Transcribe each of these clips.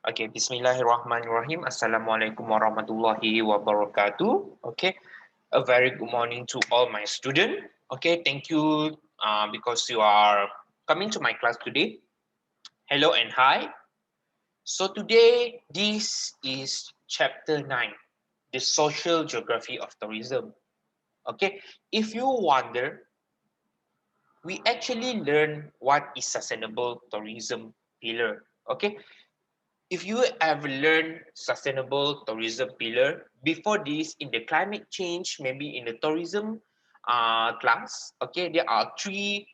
Okay, Bismillahirrahmanirrahim. Assalamualaikum warahmatullahi wabarakatuh. Okay, a very good morning to all my students. Okay, thank you because you are coming to my class today. Hello and hi. So today, this is chapter 9, the social geography of tourism. Okay, if you wonder, we actually learn what is sustainable tourism pillar. Okay, if you have learned sustainable tourism pillar before this in the climate change, maybe in the tourism class, okay, there are three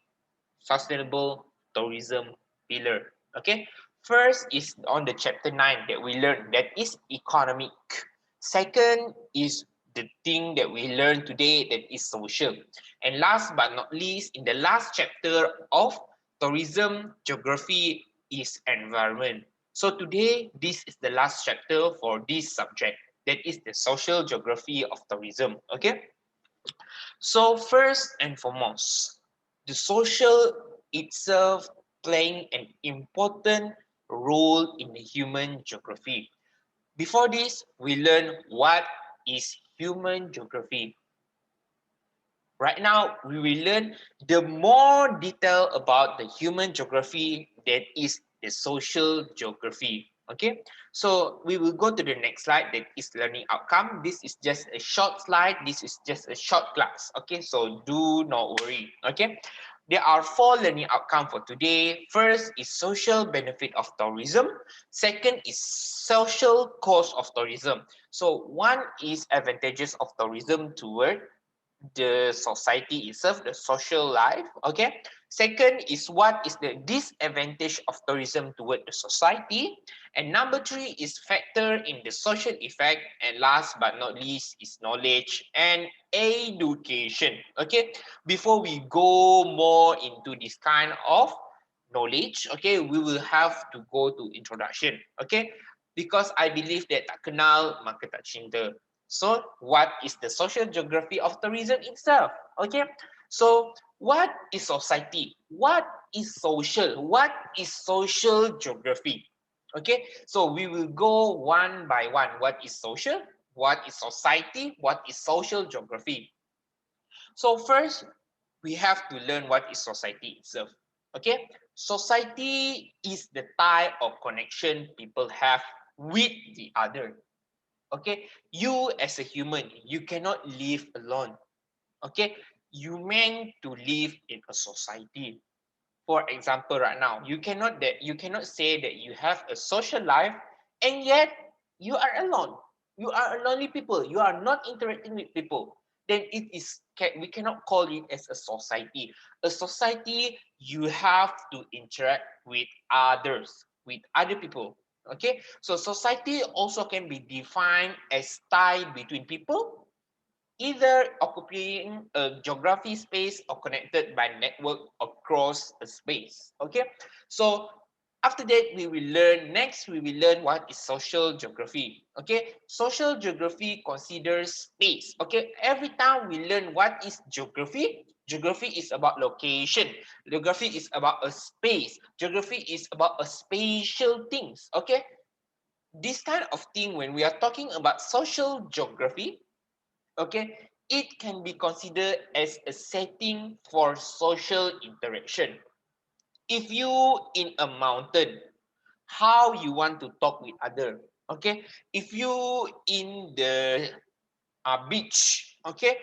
sustainable tourism pillar. Okay, first is on the chapter 9 that we learned, that is economic. Second is the thing that we learned today, that is social. And last but not least, in the last chapter of tourism geography, is environment. So today, this is the last chapter for this subject, that is the social geography of tourism. Okay, so first and foremost, the social itself playing an important role in the human geography. Before this, we learn what is human geography. Right now, we will learn the more detail about the human geography, that is the social geography. Okay, so we will go to the next slide, that is learning outcome. This is just a short slide. This is just a short class. Okay, so do not worry. Okay, there are four learning outcomes for today. First is social benefit of tourism. Second is social cost of tourism. So one is advantages of tourism toward the society itself, the social life. Okay. Second is what is the disadvantage of tourism toward the society. And number three is factor in the social effect. And last but not least is knowledge and education. Okay. Before we go more into this kind of knowledge, okay, we will have to go to introduction. Okay. Because I believe that tak kenal maka tak cinta. So, what is the social geography of tourism itself? Okay, so what is society? What is social? What is social geography? Okay, so we will go one by one. What is social? What is society? What is social geography? So first, we have to learn what is society itself. Okay, society is the type of connection people have with the other. Okay, you as a human, you cannot live alone. Okay, you meant to live in a society. For example, right now, you cannot say that you have a social life and yet you are alone. You are a lonely people. You are not interacting with people. Then we cannot call it as a society. A society, you have to interact with others, with other people. Okay, so society also can be defined as tie between people, either occupying a geography space or connected by network across a space. Okay, so after that we will learn what is social geography. Okay, social geography considers space. Okay, every time we learn what is geography, geography is about location, geography is about a space, geography is about a spatial things. Okay, this kind of thing, when we are talking about social geography, okay, it can be considered as a setting for social interaction. If you in a mountain, how you want to talk with other? Okay, if you in the beach, okay,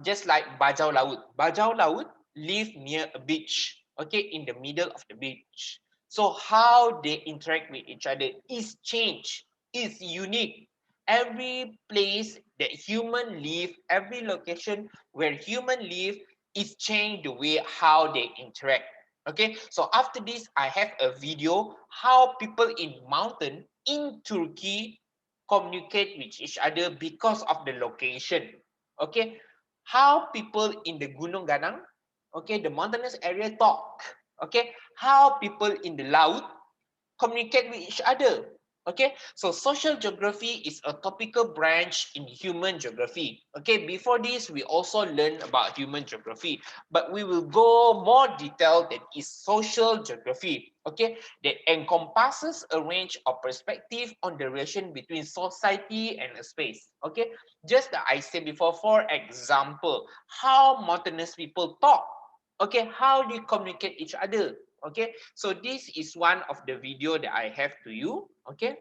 just like bajau laut live near a beach, okay, in the middle of the beach. So how they interact with each other is changed, is unique. Every place that human live, every location where human live is changed the way how they interact. Okay, so after this I have a video how people in mountain in Turkey communicate with each other because of the location. Okay, how people in the Gunung Ganang, okay, the mountainous area talk. Okay, how people in the laut communicate with each other. Okay, so social geography is a topical branch in human geography. Okay, before this, we also learned about human geography, but we will go more detailed that is social geography. Okay, that encompasses a range of perspective on the relation between society and a space. Okay, just that I said before, for example, how mountainous people talk. Okay, how they communicate each other. Okay, so this is one of the video that I have to you. Okay,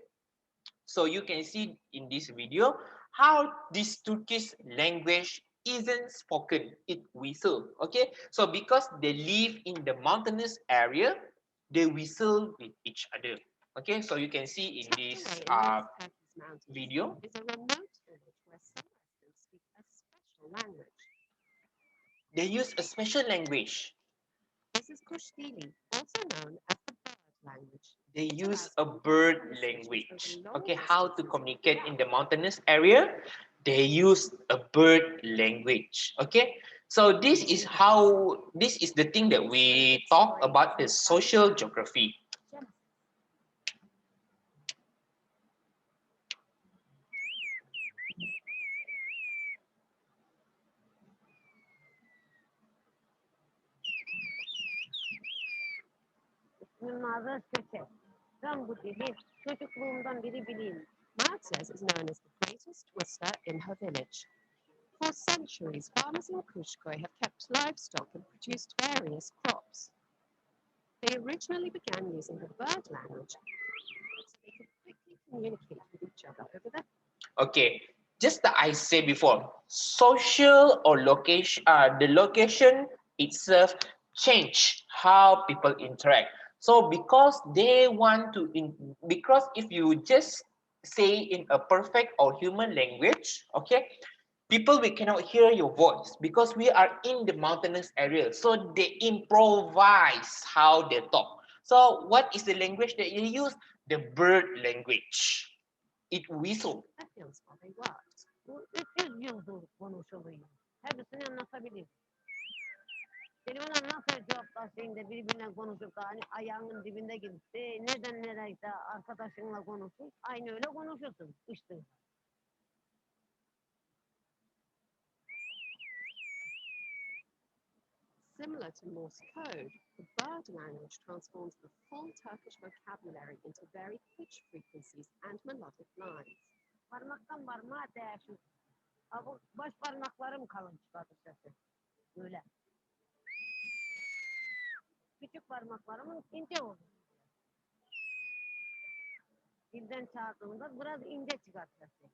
so you can see in this video how this Turkish language isn't spoken, it whistle. Okay, so because they live in the mountainous area, they whistle with each other. Okay, so you can see in this video. Is a remote village where some residents speak a special language. They use a special language. This is Kushtili, also known as the bird language. They It use allows a bird language. Okay, how to communicate in the mountainous area? They use a bird language. Okay, so this is the thing that we talk about the social geography. Mother's cricket. Ben bu dili çocukluğumdan beri bileyim. Marx's is known as the greatest whistler in her village. For centuries, farmers in Kuşköy have kept livestock and produced various crops. They originally began using the bird language so they could quickly communicate with each other over the Okay, just that I said before, social or location, the location itself change how people interact. So because they want to, because if you just say in a perfect or human language, okay, people we cannot hear your voice because we are in the mountainous area. So they improvise how they talk. So what is the language that you use? The bird language. It whistle. fields while they worked. Bu 300 yıldır konuşuluyor. Hepsini anlatabilir. Telefonla nasıl cevaplaştığında birbirinden konuşup da hani ayağının dibinde gidip de nereden nereyse arkadaşınla konuşur. Aynı öyle konuşursun. İşte. Similar to Morse code, the bird language transforms the full Turkish vocabulary into very pitch frequencies and melodic lines. Parmaktan parmağa değişir. Bu baş parmaklarım kalın çıkardı sesi. Böyle. Küçük parmaklarımın ince olur. Dilden çağırdığımda biraz ince çıkar sesi.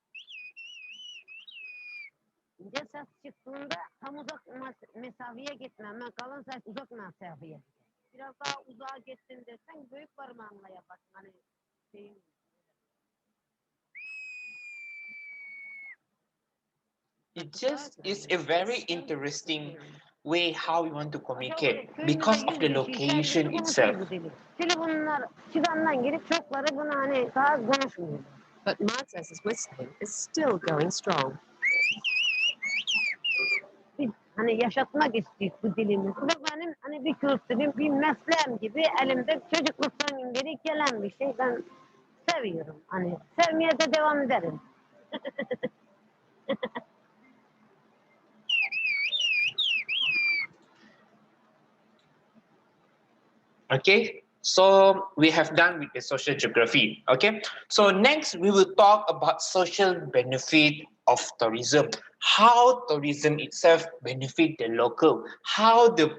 İnce ses çıktığında tam uzak mesafeye gitmem. Kalın ses uzak mesafeye. Biraz daha uzağa gittin dersen büyük parmağınla yaparsın. Hani şeyin. It just is a very interesting way how we want to communicate because of the location itself. Telefonlar çıkandan gelip çokları bunu hani daha konuşmuyor. But Marx's whistling is still going strong. Biz hani yaşatmak istiyoruz bu dilimizi. Bu benim hani bir kültürüm, bir mesleğim gibi elimde çocukluktan beri gelen bir şey. Ben seviyorum. Hani sevmeye de devam ederim. Okay, so we have done with the social geography. Okay, so next we will talk about social benefit of tourism. How tourism itself benefit the local, how the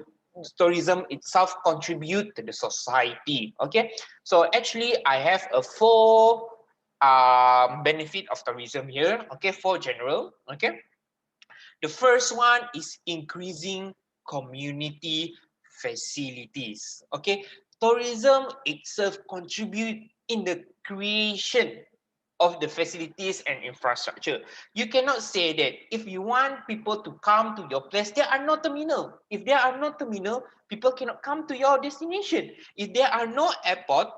tourism itself contribute to the society. Okay, so actually I have a four benefit of tourism here. Okay, four general. Okay, the first one is increasing community facilities. Okay, tourism itself contribute in the creation of the facilities and infrastructure. You cannot say that if you want people to come to your place, there are no terminal. If there are no terminal, people cannot come to your destination. If there are no airport,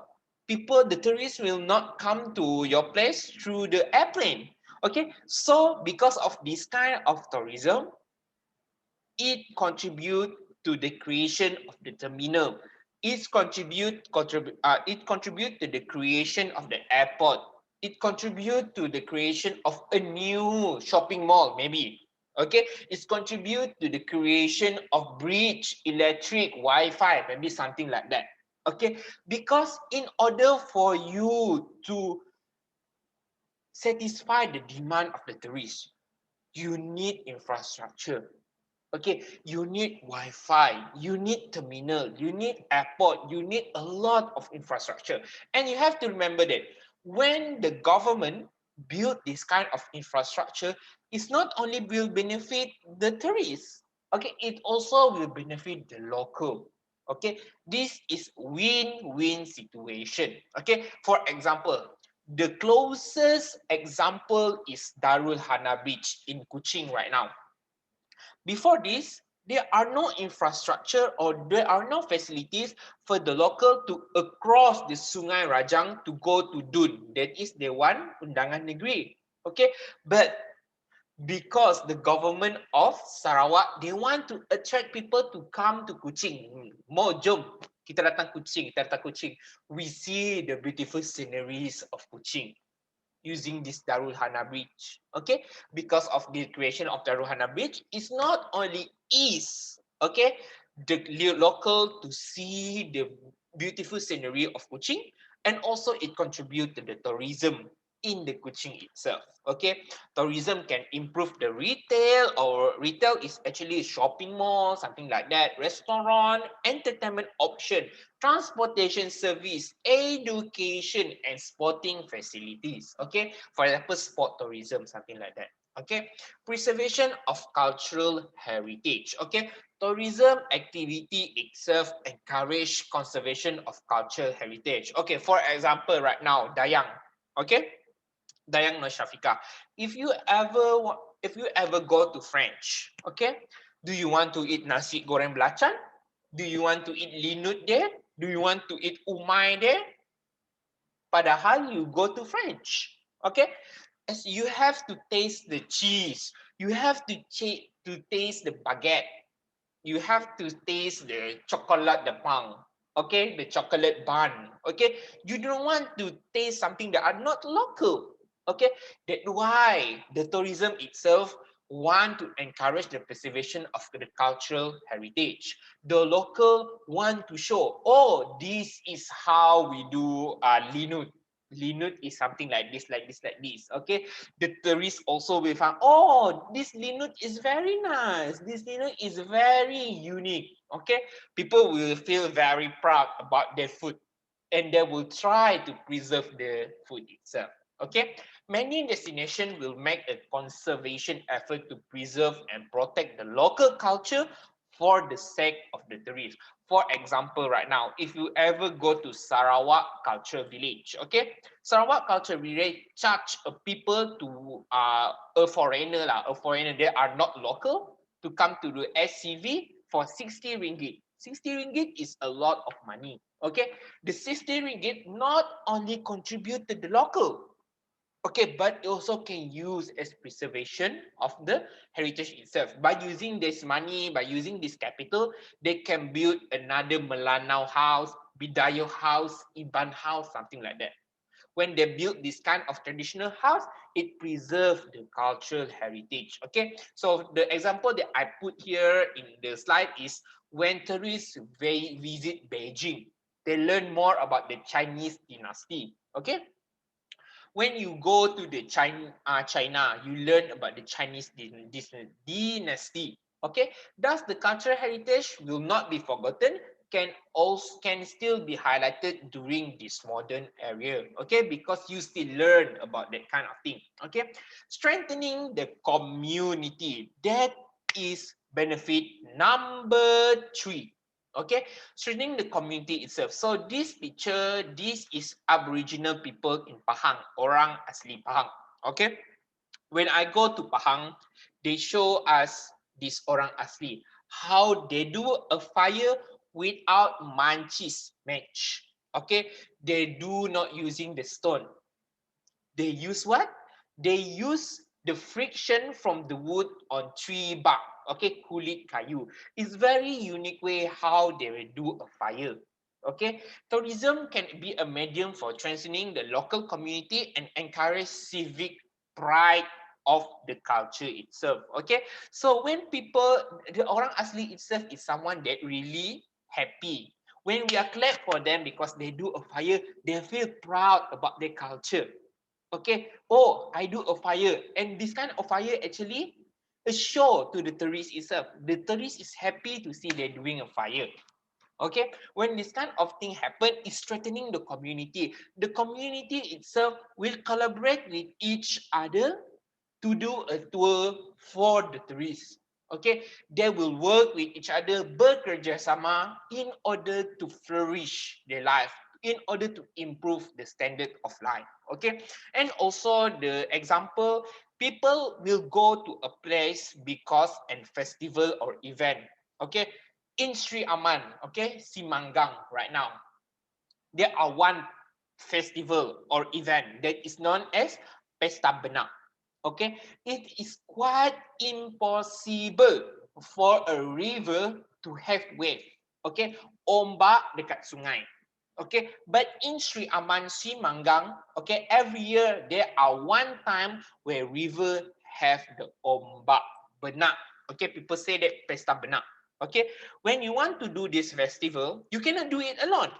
the tourists will not come to your place through the airplane. Okay, so because of this kind of tourism, it contribute to the creation of the terminal. it contribute to the creation of the airport. It contribute to the creation of a new shopping mall, maybe. Okay, it's contribute to the creation of bridge, electric, Wi-Fi, maybe something like that. Okay, because in order for you to satisfy the demand of the tourists, you need infrastructure. Okay, you need Wi-Fi, you need terminal, you need airport, you need a lot of infrastructure. And you have to remember that when the government build this kind of infrastructure, it's not only will benefit the tourists, okay, it also will benefit the local. Okay, this is win-win situation. Okay, for example, the closest example is Darul Hana Beach in Kuching right now. Before this, there are no infrastructure or there are no facilities for the local to across the Sungai Rajang to go to Dun. That is the one undangan negeri. Okay, but because the government of Sarawak, they want to attract people to come to Kuching. Mau jom kita datang Kuching, kita datang Kuching. We see the beautiful sceneries of Kuching using this Darul Hana Bridge. Okay, because of the creation of Darul Hana Bridge, it's not only ease, okay, the local to see the beautiful scenery of Kuching, and also it contributes to the tourism in the Kuching itself. Okay, tourism can improve the retail, or retail is actually shopping mall, something like that, restaurant, entertainment option, transportation service, education, and sporting facilities. Okay, for example, sport tourism, something like that. Okay, preservation of cultural heritage. Okay, tourism activity itself encourage conservation of cultural heritage. Okay, for example, right now, Dayang. Okay, Dayang Noshafika. If you ever go to French, okay, do you want to eat nasi goreng belacan? Do you want to eat linut there? Do you want to eat umai there? Padahal you go to French, okay? As you have to taste the cheese, you have to taste the baguette, you have to taste the chocolate de pain, okay, the chocolate bun, okay. You don't want to taste something that are not local, okay. That's why the tourism itself want to encourage the preservation of the cultural heritage. The local want to show, oh, this is how we do linut. Linut is something like this, like this, like this. Okay, the tourists also will find, oh, this linut is very nice. This linut is very unique. Okay, people will feel very proud about their food, and they will try to preserve the food itself. Okay, many destinations will make a conservation effort to preserve and protect the local culture for the sake of the tourists. For example, right now, if you ever go to Sarawak Culture Village, okay, Sarawak Culture Village charge people to a foreigner lah, a foreigner they are not local to come to the SCV for 60 ringgit. 60 ringgit is a lot of money. Okay, the 60 ringgit not only contribute to the local, okay, but it also can use as preservation of the heritage itself. By using this money, by using this capital, they can build another Melanau house, Bidayo house, Iban house, something like that. When they build this kind of traditional house, it preserves the cultural heritage. Okay, so the example that I put here in the slide is when tourists visit Beijing, they learn more about the Chinese dynasty. Okay, when you go to the China, you learn about the Chinese dynasty. Okay, thus the cultural heritage will not be forgotten, can still be highlighted during this modern era. Okay, because you still learn about that kind of thing. Okay, strengthening the community, that is benefit number 3. Okay, strengthening the community itself. So this picture, this is Aboriginal people in Pahang, orang asli Pahang. Okay, when I go to Pahang, they show us this orang asli, how they do a fire without manchis match. Okay, they do not using the stone. They use what? They use the friction from the wood on tree bark. Okay, kulit kayu. It's very unique way how they will do a fire. Okay, tourism can be a medium for strengthening the local community and encourage civic pride of the culture itself. Okay, so when people, the orang asli itself is someone that really happy. When we are clap for them because they do a fire, they feel proud about their culture. Okay, oh, I do a fire, and this kind of fire actually a show to the tourist itself. The tourist is happy to see they're doing a fire. Okay, when this kind of thing happen, it's strengthening the community. The community itself will collaborate with each other to do a tour for the tourists. Okay, they will work with each other, bekerjasama in order to flourish their life, in order to improve the standard of life. Okay, and also the example, people will go to a place because an festival or event. Okay, in Sri Aman, okay, Simanggang right now, there are one festival or event that is known as Pesta Benak. Okay, it is quite impossible for a river to have wave. Okay, ombak dekat sungai. Okay, but in Sri Aman Simanggang, okay, every year there are one time where river have the ombak benak. Okay, people say that Pesta Benak. Okay, when you want to do this festival, you cannot do it alone.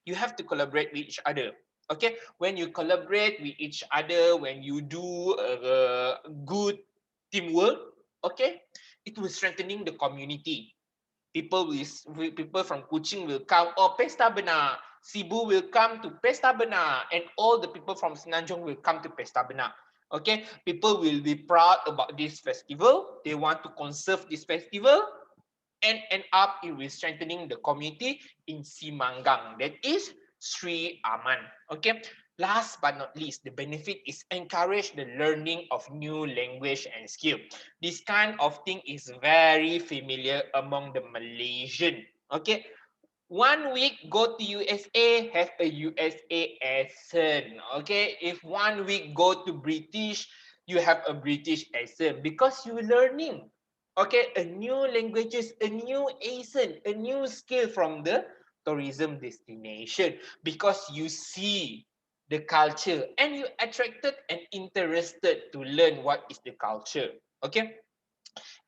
You have to collaborate with each other. Okay, when you collaborate with each other, when you do a good teamwork, okay, it will strengthening the community. People from Kuching will come, oh, Pesta Benak. Sibu will come to Pesta Benak, and all the people from Senanjung will come to Pesta Benak. Okay, people will be proud about this festival. They want to conserve this festival, and end up it will strengthening the community in Simanggang, that is Sri Aman. Okay, last but not least, the benefit is encourage the learning of new language and skill. This kind of thing is very familiar among the Malaysian. Okay, 1 week go to USA, have a USA accent. Okay, if 1 week go to British, you have a British accent because you're learning. Okay, a new languages, a new accent, a new skill from the tourism destination because you see the culture and you attracted and interested to learn what is the culture. Okay,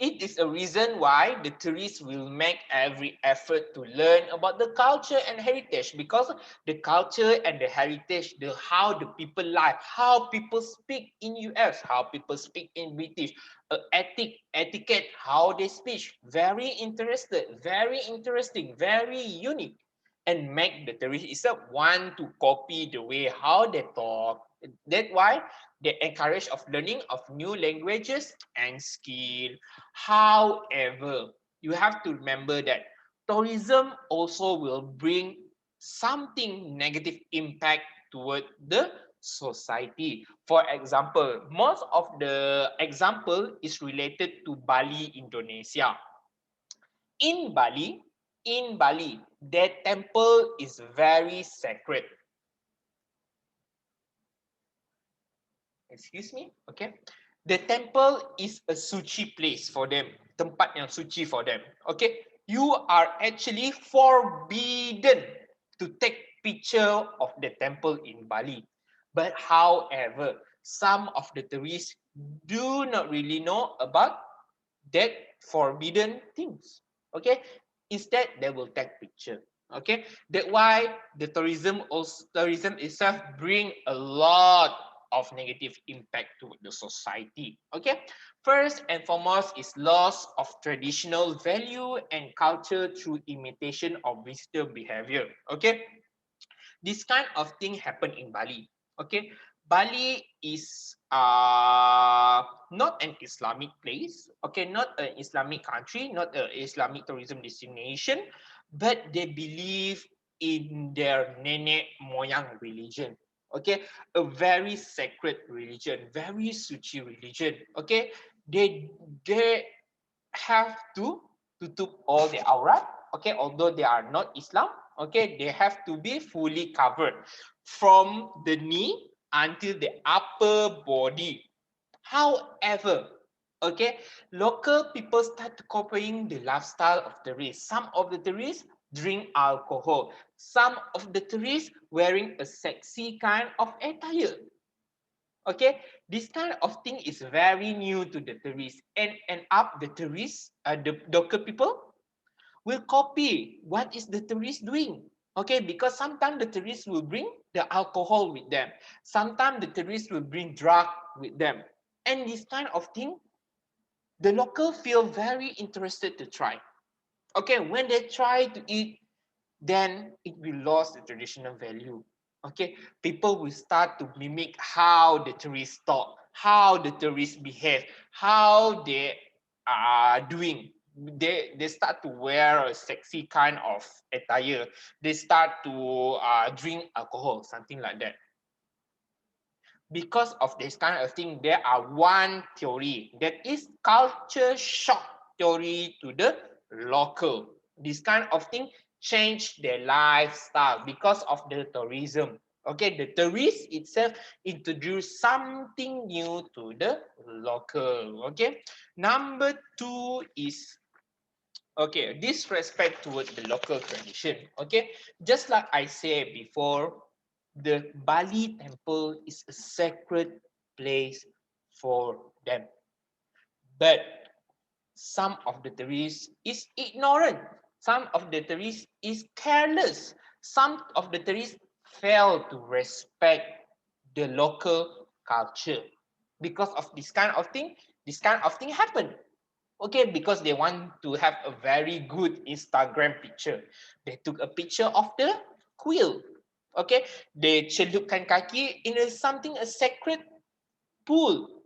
it is a reason why the tourists will make every effort to learn about the culture and heritage, because the culture and the heritage, the how the people live, how people speak in US, how people speak in British, etiquette, how they speak, very interested, very interesting, very unique, and make the tourist itself want to copy the way how they talk. That's why they encourage of learning of new languages and skill. However, you have to remember that tourism also will bring something negative impact toward the society. For example, most of the example is related to Bali, Indonesia. In Bali, their temple is very sacred. Excuse me, okay. The temple is a suci place for them, tempat yang suci for them. Okay, you are actually forbidden to take picture of the temple in Bali. But however, some of the tourists do not really know about that forbidden things. Okay, instead they will take picture. Okay, that's why the tourism itself bring a lot of negative impact to the society. Okay, first and foremost is loss of traditional value and culture through imitation of visitor behavior. Okay, this kind of thing happen in Bali. Okay, Bali is not an Islamic place. Okay, not an Islamic country, not an Islamic tourism destination, but they believe in their nenek moyang religion. Okay, a very sacred religion, very suci religion. Okay, they have to tutup all the aurat. Okay, although they are not Islam, okay, they have to be fully covered from the knee until the upper body. However, okay, local people start copying the lifestyle of the race. Some of the tourists drink alcohol. Some of the tourists wearing a sexy kind of attire. Okay, this kind of thing is very new to the tourists, and up the tourists, the local people will copy what is the tourist doing. Okay, because sometimes the tourists will bring the alcohol with them. Sometimes the tourists will bring drug with them. And this kind of thing, the local feel very interested to try. Okay, when they try to eat, then it will lose the traditional value. Okay, people will start to mimic how the tourists talk, how the tourists behave, how they are doing. They start to wear a sexy kind of attire. They start to drink alcohol, something like that. Because of this kind of thing, there are one theory that is culture shock theory to the local. This kind of thing change their lifestyle because of the tourism. Okay, the tourist itself introduce something new to the local. Okay, number two is disrespect towards the local tradition. Okay, just like I said before, the Bali temple is a sacred place for them, but some of the tourists is ignorant, some of the tourists is careless, some of the tourists fail to respect the local culture. Because of this kind of thing happen. Okay, because they want to have a very good Instagram picture. They took a picture of the quill. Okay, they celupkan kaki in a sacred pool.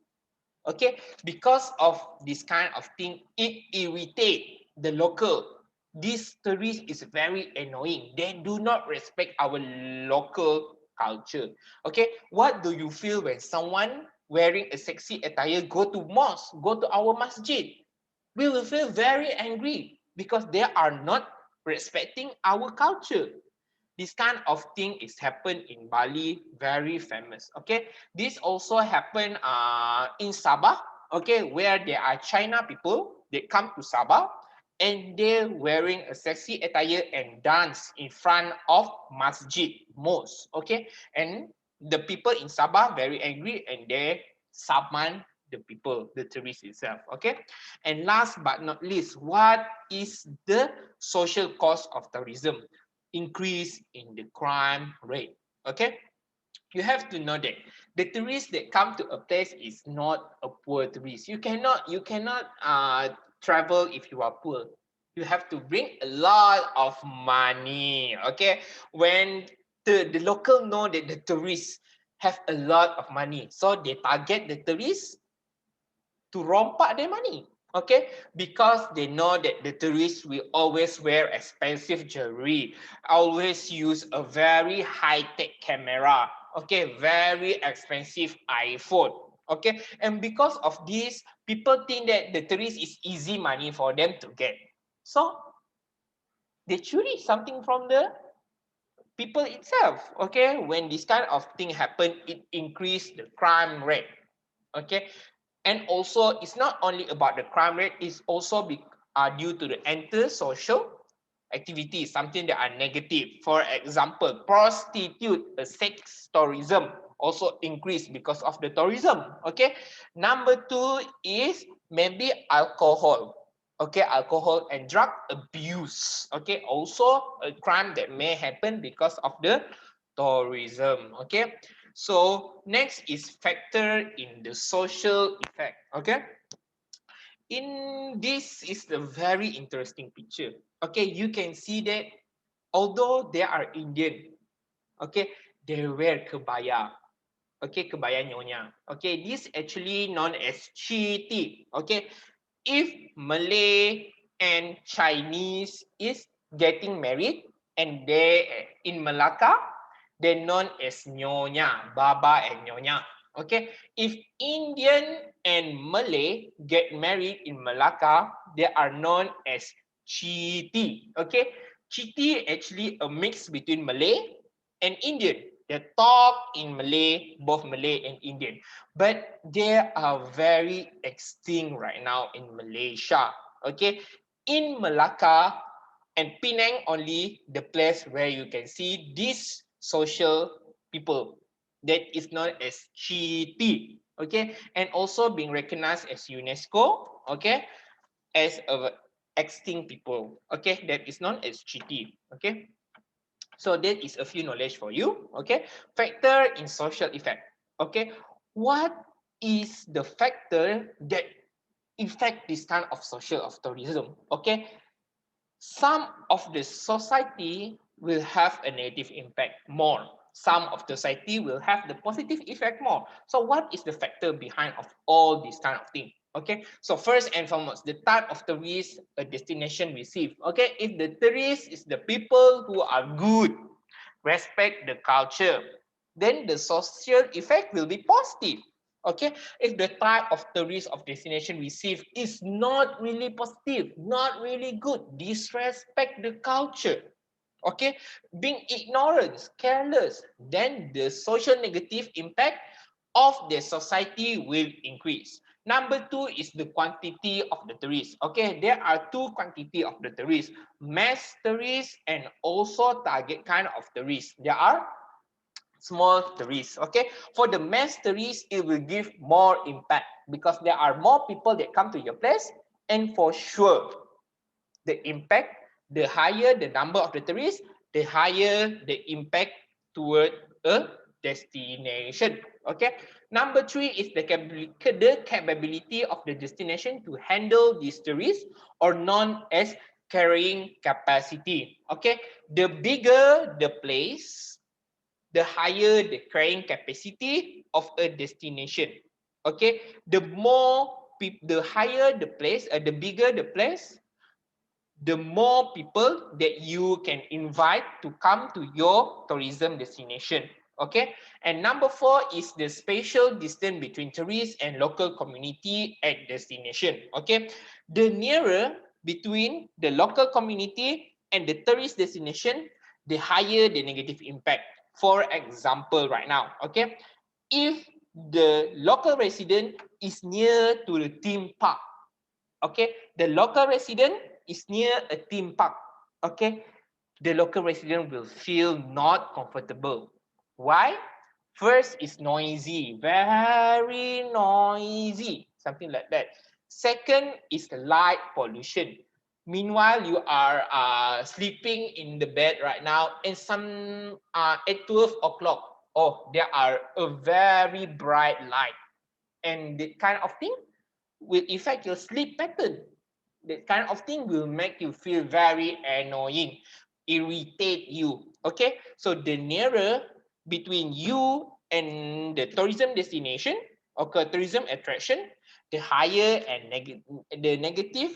Okay, because of this kind of thing, it irritate the local. This tourist is very annoying. They do not respect our local culture. Okay, what do you feel when someone wearing a sexy attire go to mosque, go to our masjid? We will feel very angry because they are not respecting our culture. This kind of thing is happen in Bali, very famous. Okay, this also happen in Sabah. Okay, where there are China people, they come to Sabah and they're wearing a sexy attire and dance in front of masjid, mosque. Okay, and the people in Sabah very angry and they saman the people, the tourists itself. Okay, and last but not least, what is the social cost of tourism? Increase in the crime rate. Okay, you have to know that the tourists that come to a place is not a poor tourist. You cannot travel if you are poor. You have to bring a lot of money. Okay, when the local know that the tourists have a lot of money, so they target the tourists to rompak their money. Okay, because they know that the tourists will always wear expensive jewelry, always use a very high-tech camera, okay, very expensive iPhone. Okay, and because of this, people think that the tourist is easy money for them to get, so they curi something from the people itself. Okay, when this kind of thing happen, it increase the crime rate. Okay, and also it's not only about the crime rate, it's also due to the anti-social activities, something that are negative. For example, prostitute, sex tourism also increase because of the tourism. Okay, number two is maybe alcohol. Okay, alcohol and drug abuse. Okay, also a crime that may happen because of the tourism. Okay, so next is factor in the social effect. Okay, in this is the very interesting picture. Okay, you can see that although they are Indian, okay, they wear kebaya. Okay, kebaya nyonya. Okay, this actually known as chiti. Okay, if Malay and Chinese is getting married and they in Malacca, they're known as nyonya, baba and nyonya. Okay, if Indian and Malay get married in Malacca, they are known as chiti. Okay, chiti actually a mix between Malay and Indian. They talk in Malay, both Malay and Indian, but they are very extinct right now in Malaysia. Okay, in Malacca, and Penang only the place where you can see these social people that is known as Chiti, okay, and also being recognized as UNESCO, okay, as a extinct people, okay, that is known as Chiti, okay. So that is a few knowledge for you, okay. Factor in social effect, okay. What is the factor that affect this kind of social of tourism, okay? Some of the society will have a negative impact more. Some of the society will have the positive effect more. So what is the factor behind of all these kind of things? Okay, so first and foremost, the type of tourist a destination receive. Okay, if the tourist is the people who are good, respect the culture, then the social effect will be positive. Okay, if the type of tourist of destination received is not really positive, not really good, disrespect the culture, okay, being ignorant, careless, then the social negative impact of the society will increase. Number two is the quantity of the tourists. Okay, there are two quantity of the tourists, mass tourists and also target kind of tourists. There are small tourists. Okay, for the mass tourists, it will give more impact because there are more people that come to your place, and for sure, the impact, the higher the number of the tourists, the higher the impact toward a destination. Okay. Number three is the capability of the destination to handle these tourists, or known as carrying capacity. Okay. The bigger the place, the higher the carrying capacity of a destination. Okay, the more the higher the place, the bigger the place, the more people that you can invite to come to your tourism destination. Okay, and number four is the spatial distance between tourists and local community at destination. Okay, the nearer between the local community and the tourist destination, the higher the negative impact. For example, right now, okay, if the local resident is near to the theme park, okay, the local resident is near a theme park, okay, the local resident will feel not comfortable. Why? First is noisy, very noisy, something like that. Second is light pollution. Meanwhile, you are sleeping in the bed right now, and some at 12 o'clock, oh, there are a very bright light, and the kind of thing will affect your sleep pattern. That kind of thing will make you feel very annoying, irritate you. Okay, so the nearer between you and the tourism destination or tourism attraction, the higher and the negative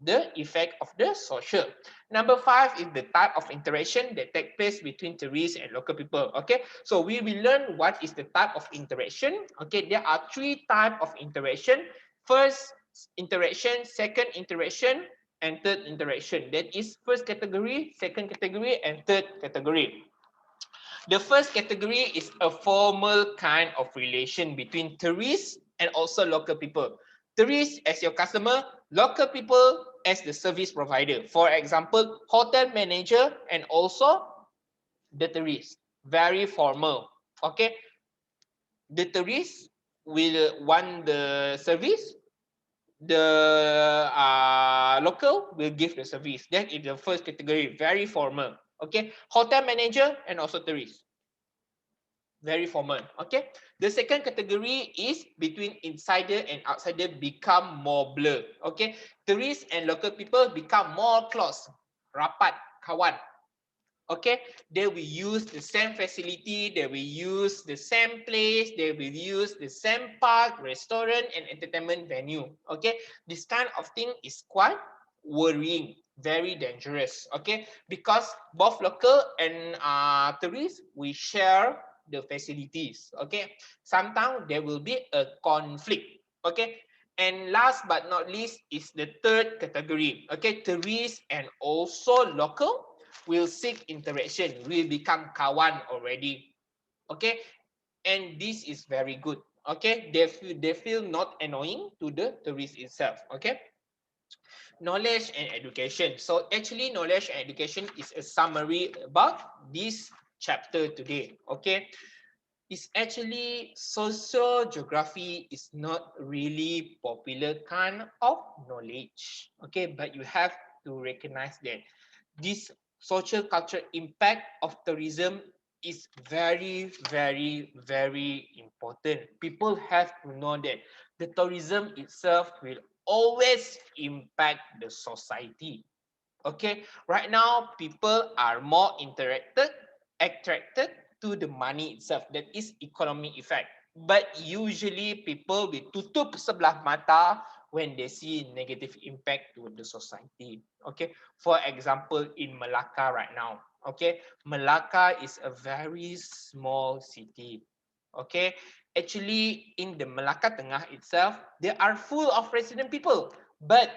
the effect of the social. Number five is the type of interaction that take place between tourists and local people. Okay, so we will learn what is the type of interaction. Okay, there are three types of interaction. First interaction, second interaction, and third interaction. That is first category, second category, and third category. The first category is a formal kind of relation between tourists and also local people. Tourists as your customer, local people as the service provider. For example, hotel manager and also the tourist. Very formal. Okay. The tourist will want the service, the local will give the service. That is the first category, very formal. Okay, hotel manager and also tourist, very formal. Okay, the second category is between insider and outsider become more blur. Okay, tourists and local people become more close, rapat, kawan. Okay, they will use the same facility, they will use the same place, they will use the same park, restaurant, and entertainment venue. Okay, this kind of thing is quite worrying, very dangerous. Okay, because both local and tourists, we share the facilities. Okay, sometimes there will be a conflict. Okay, and last but not least is the third category. Okay, tourists and also local will seek interaction, will become kawan already. Okay, and this is very good. Okay, they feel not annoying to the tourist itself. Okay, knowledge and education. So actually knowledge and education is a summary about this chapter today. Okay, it's actually social geography is not really popular kind of knowledge. Okay, but you have to recognize that this social cultural impact of tourism is very, very, very important. People have to know that the tourism itself will always impact the society. Okay, right now people are more attracted to the money itself. That is economic effect. But usually people will tutup sebelah mata when they see negative impact to the society. Okay, for example, in Melaka right now. Okay, Melaka is a very small city. Okay, actually in the Melaka Tengah itself, they are full of resident people. But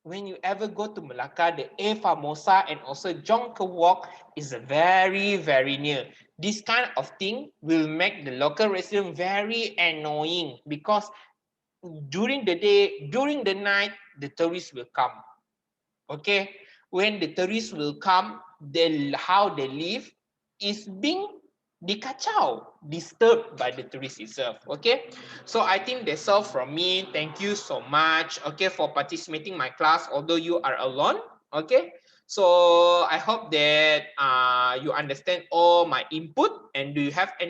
when you ever go to Melaka, the A Famosa and also Jonker Walk is very, very near. This kind of thing will make the local resident very annoying because during the day, during the night, the tourists will come. Okay, when the tourists will come, how they live is being dikacau, disturbed by the tourist itself. Okay, so I think that's all from me. Thank you so much, okay, for participating in my class, although you are alone. Okay, so I hope that you understand all my input. And do you have any